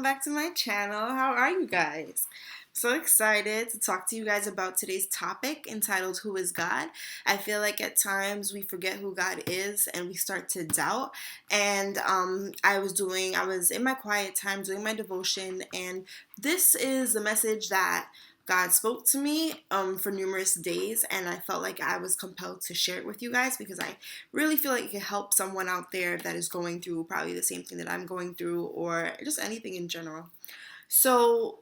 back to my channel. How are you guys? So excited to talk to you guys about today's topic entitled Who is God? I feel like at times we forget who God is and we start to doubt. And I was in my quiet time doing my devotion, and this is the message that God spoke to me for numerous days, and I felt like I was compelled to share it with you guys because I really feel like it can help someone out there that is going through probably the same thing that I'm going through, or just anything in general. So,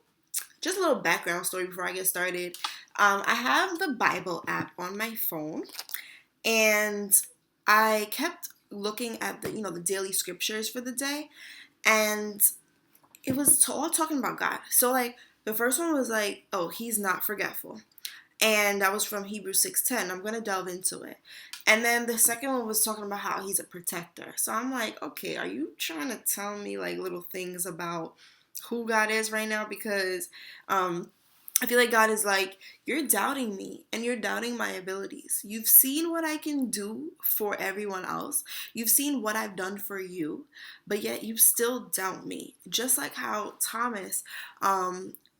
just a little background story before I get started. I have the Bible app on my phone, and I kept looking at the daily scriptures for the day, and it was all talking about God. So like the first one was like, oh, he's not forgetful. And that was from Hebrews 6:10. I'm going to delve into it. And then the second one was talking about how he's a protector. So I'm like, okay, are you trying to tell me like little things about who God is right now? Because I feel like God is like, you're doubting me and you're doubting my abilities. You've seen what I can do for everyone else. You've seen what I've done for you, but yet you still doubt me. Just like how Thomas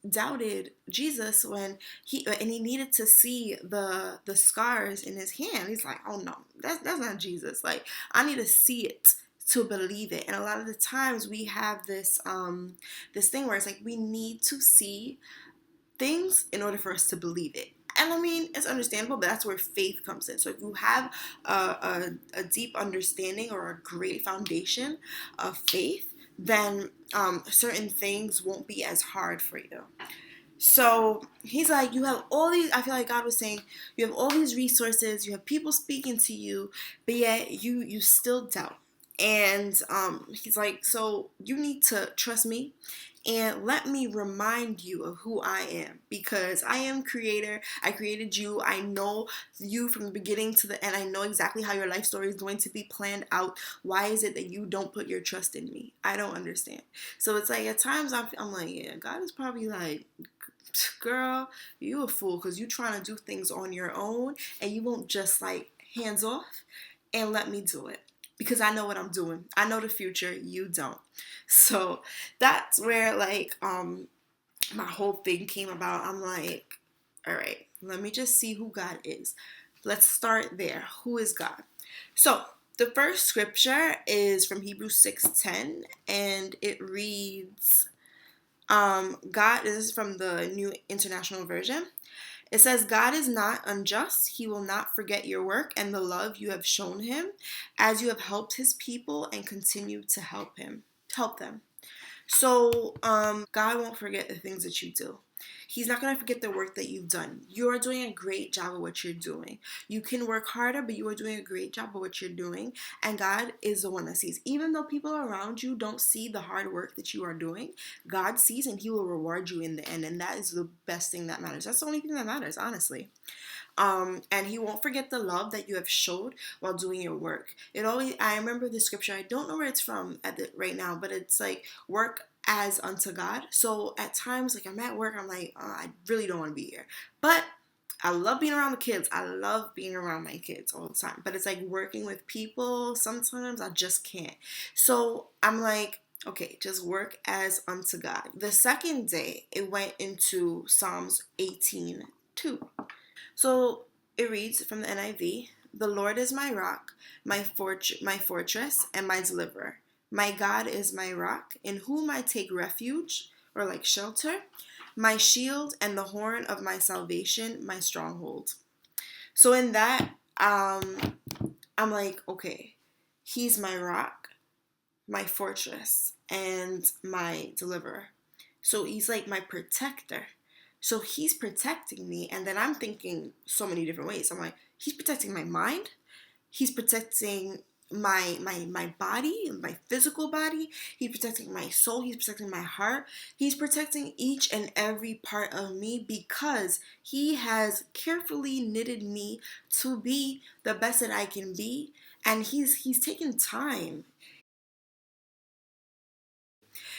doubted Jesus when he needed to see the scars in his hand. He's like, oh no, that's not Jesus. Like, I need to see it to believe it. And a lot of the times we have this thing where it's like we need to see things in order for us to believe it. And I mean, it's understandable, but that's where faith comes in. So if you have a deep understanding or a great foundation of faith, then certain things won't be as hard for you. So he's like, you have all these, I feel like God was saying, you have all these resources, you have people speaking to you, but yet you still doubt. And he's like, so you need to trust me and let me remind you of who I am, because I am creator. I created you. I know you from the beginning to the end. I know exactly how your life story is going to be planned out. Why is it that you don't put your trust in me? I don't understand. So it's like at times I'm like, yeah, God is probably like, girl, you a fool because you trying to do things on your own and you won't just like hands off and let me do it, because I know what I'm doing. I know the future. You don't. So that's where like my whole thing came about. I'm like, all right, let me just see who God is. Let's start there. Who is God? So the first scripture is from Hebrews 6:10, and it reads, God, this is from the New International Version. It says, God is not unjust. He will not forget your work and the love you have shown him as you have helped his people and continue to help them. So, God won't forget the things that you do. He's not going to forget the work that you've done. You're doing a great job of what you're doing. You can work harder, but you are doing a great job of what you're doing. And God is the one that sees. Even though people around you don't see the hard work that you are doing, God sees and he will reward you in the end. And that is the best thing that matters. That's the only thing that matters, honestly. And he won't forget the love that you have showed while doing your work. I remember the scripture. I don't know where it's from right now, but it's like work as unto God. So at times, like I'm at work, I'm like, I really don't want to be here, but I love being around the kids. I love being around my kids all the time. But it's like working with people. Sometimes I just can't. So I'm like, okay, just work as unto God. The second day, it went into Psalms 18:2. So it reads from the NIV, the Lord is my rock, my fortress, and my deliverer. My God is my rock, in whom I take refuge, or like shelter, my shield and the horn of my salvation, my stronghold. So in that, I'm like, okay, he's my rock, my fortress, and my deliverer. So he's like my protector. So he's protecting me, and then I'm thinking so many different ways. I'm like, he's protecting my mind. He's protecting my body, my physical body. He's protecting my soul. He's protecting my heart. He's protecting each and every part of me because he has carefully knitted me to be the best that I can be, and he's taken time.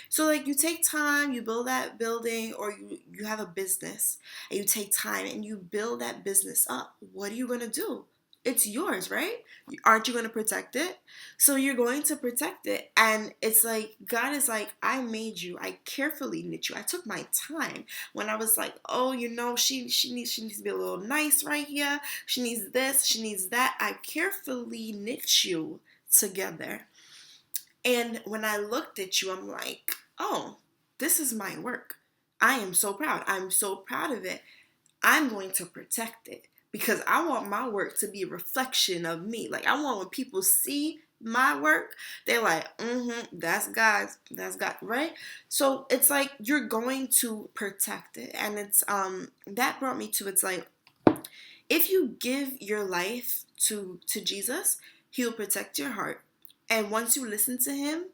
So like you take time, you build that building, or you have a business and you take time and you build that business up. What are you going to do? it's yours, right? Aren't you going to protect it? So you're going to protect it. And it's like, God is like, I made you. I carefully knit you. I took my time when I was like, oh, she needs to be a little nice right here. She needs this. She needs that. I carefully knit you together. And when I looked at you, I'm like, oh, this is my work. I am so proud. I'm so proud of it. I'm going to protect it because I want my work to be a reflection of me. Like, I want when people see my work, they're like, that's God's, that's God, right? So it's like you're going to protect it. And it's that brought me to, it's like, if you give your life to Jesus, he'll protect your heart. And once you listen to him,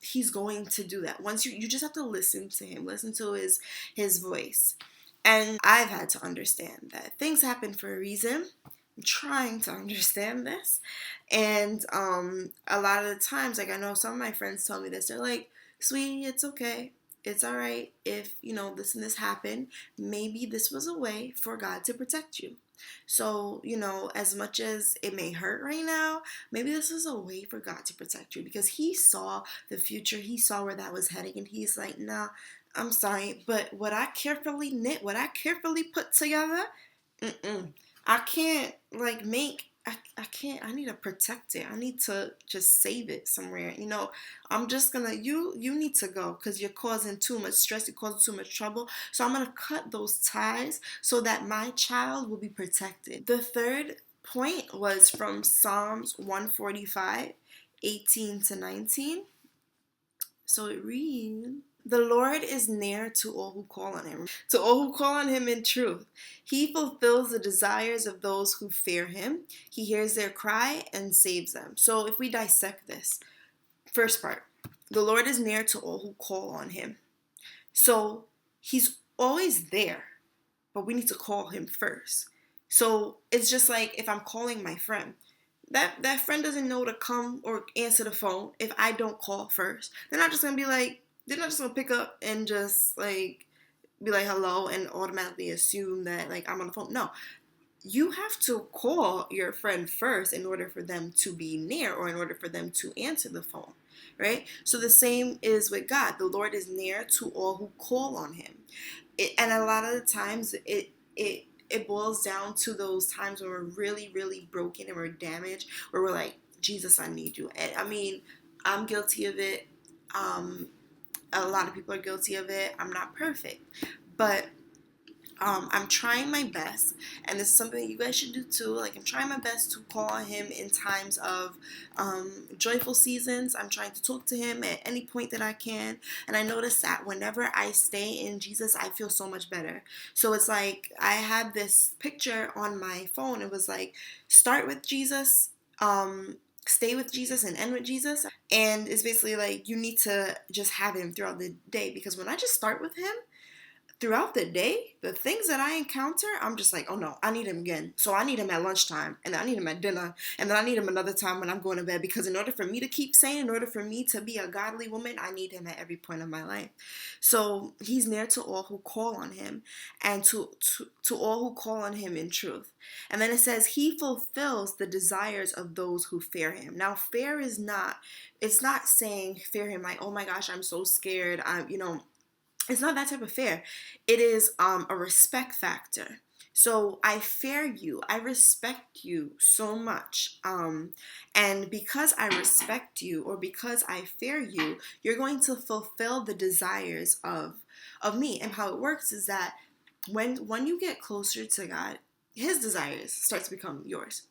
he's going to do that. Once you just have to listen to him, listen to his voice. And I've had to understand that things happen for a reason. I'm trying to understand this. And a lot of the times, like, I know some of my friends tell me this, they're like, sweetie, it's okay. It's all right if, this and this happened. Maybe this was a way for God to protect you. So, as much as it may hurt right now, maybe this is a way for God to protect you because he saw the future. He saw where that was heading and he's like, nah, I'm sorry, but what I carefully knit, what I carefully put together, I can't I can't, I need to protect it. I need to just save it somewhere. I'm just gonna, you need to go because you're causing too much stress, you're causing too much trouble. So I'm gonna cut those ties so that my child will be protected. The third point was from Psalms 145, 18 to 19. So it reads, the Lord is near to all who call on him, to all who call on him in truth. He fulfills the desires of those who fear him. He hears their cry and saves them. So if we dissect this, first part, the Lord is near to all who call on him. So he's always there, but we need to call him first. So it's just like if I'm calling my friend, that friend doesn't know to come or answer the phone if I don't call first. They're not just gonna pick up and just like be like hello and automatically assume that like I'm on the phone. No. You have to call your friend first in order for them to be near or in order for them to answer the phone, right? So the same is with God. The Lord is near to all who call on him. And a lot of the times it boils down to those times when we're really, really broken and we're damaged, where we're like, Jesus, I need you. And I mean, I'm guilty of it. A lot of people are guilty of it. I'm not perfect, but I'm trying my best, and this is something that you guys should do too. Like, I'm trying my best to call on him in times of joyful seasons. I'm trying to talk to him at any point that I can, and I notice that whenever I stay in Jesus, I feel so much better. So it's like I had this picture on my phone. It was like, start with Jesus, stay with Jesus, and end with Jesus. And it's basically like you need to just have him throughout the day, because when I just start with him, throughout the day, the things that I encounter, I'm just like, oh no, I need him again. So I need him at lunchtime, and then I need him at dinner, and then I need him another time when I'm going to bed, because in order for me to keep sane, in order for me to be a godly woman, I need him at every point of my life. So he's near to all who call on him, and to all who call on him in truth. And then it says, he fulfills the desires of those who fear him. Now, fear is not, it's not saying fear him like, oh my gosh, I'm so scared, it's not that type of fear. It is a respect factor. So I fear you. I respect you so much. And because I respect you, or because I fear you, you're going to fulfill the desires of me. And how it works is that when you get closer to God, his desires start to become yours.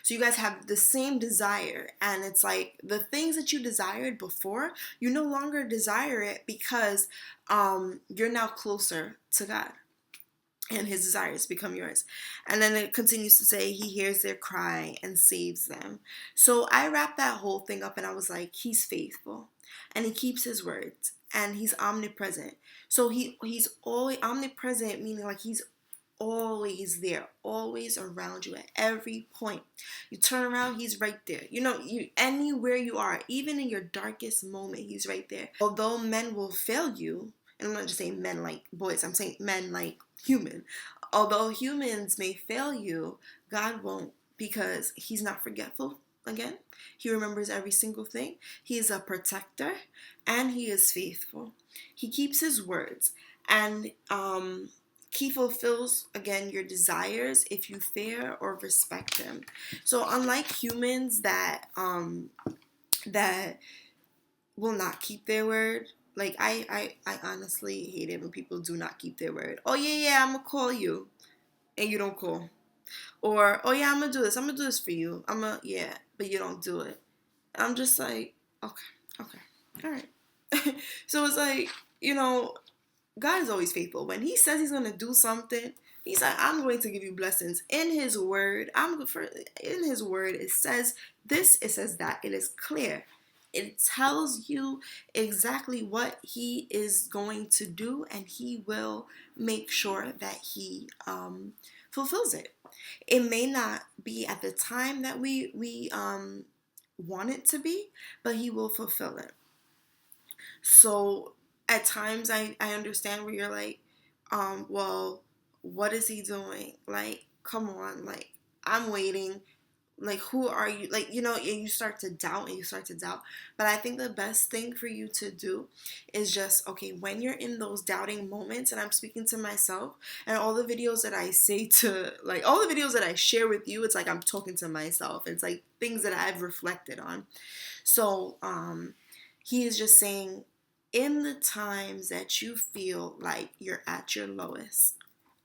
So you guys have the same desire, and it's like the things that you desired before, you no longer desire it because you're now closer to God, and his desires become yours. And then it continues to say he hears their cry and saves them. So I wrapped that whole thing up and I was like, he's faithful and he keeps his words and he's omnipresent. So he's always omnipresent, meaning like he's always there, always around you at every point. You turn around, he's right there. You anywhere you are, even in your darkest moment, he's right there. Although men will fail you, and I'm not just saying men like boys, I'm saying men like human. Although humans may fail you, God won't, because he's not forgetful. Again, he remembers every single thing. He is a protector, and he is faithful. He keeps his words, and he fulfills, again, your desires if you fear or respect him. So unlike humans that will not keep their word, like I honestly hate it when people do not keep their word. Oh yeah, I'm gonna call you, and you don't call. Or, oh yeah, I'm gonna do this for you. Yeah, but you don't do it. I'm just like, okay, all right. So it's like, you know, God is always faithful. When he says he's going to do something, he's like, I'm going to give you blessings. In his word, in his word, it says this, it says that. It is clear. It tells you exactly what he is going to do, and he will make sure that he fulfills it. It may not be at the time that we want it to be, but he will fulfill it. So at times I understand where you're like, well, what is he doing? Like, come on, like, I'm waiting. Like, who are you? Like, and you start to doubt and you start to doubt. But I think the best thing for you to do is just, okay, when you're in those doubting moments, and I'm speaking to myself, and all the videos that I say to, like, all the videos that I share with you, it's like I'm talking to myself. It's like things that I've reflected on. So, he is just saying, in the times that you feel like you're at your lowest,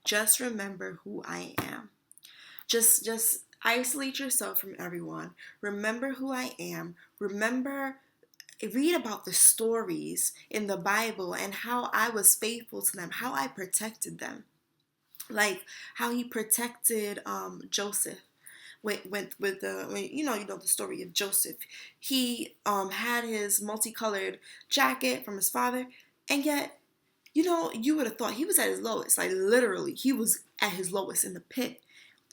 just remember who I am. Just isolate yourself from everyone. Remember who I am. Read about the stories in the Bible and how I was faithful to them, how I protected them. Like how he protected Joseph with the you know the story of Joseph. He had his multicolored jacket from his father, and yet you would have thought he was at his lowest. Like literally, he was at his lowest in the pit.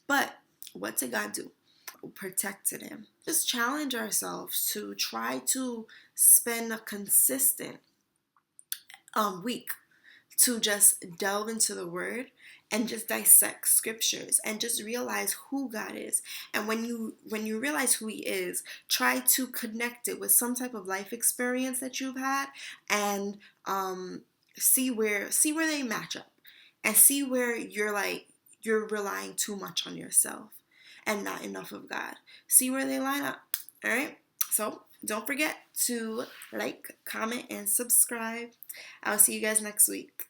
But what did God do? Protected him. Just challenge ourselves to try to spend a consistent week to just delve into the word and just dissect scriptures and just realize who God is. And when you realize who he is, try to connect it with some type of life experience that you've had, and see where they match up, and see where you're relying too much on yourself and not enough of God. See where they line up. All right? So don't forget to like, comment, and subscribe. I'll see you guys next week.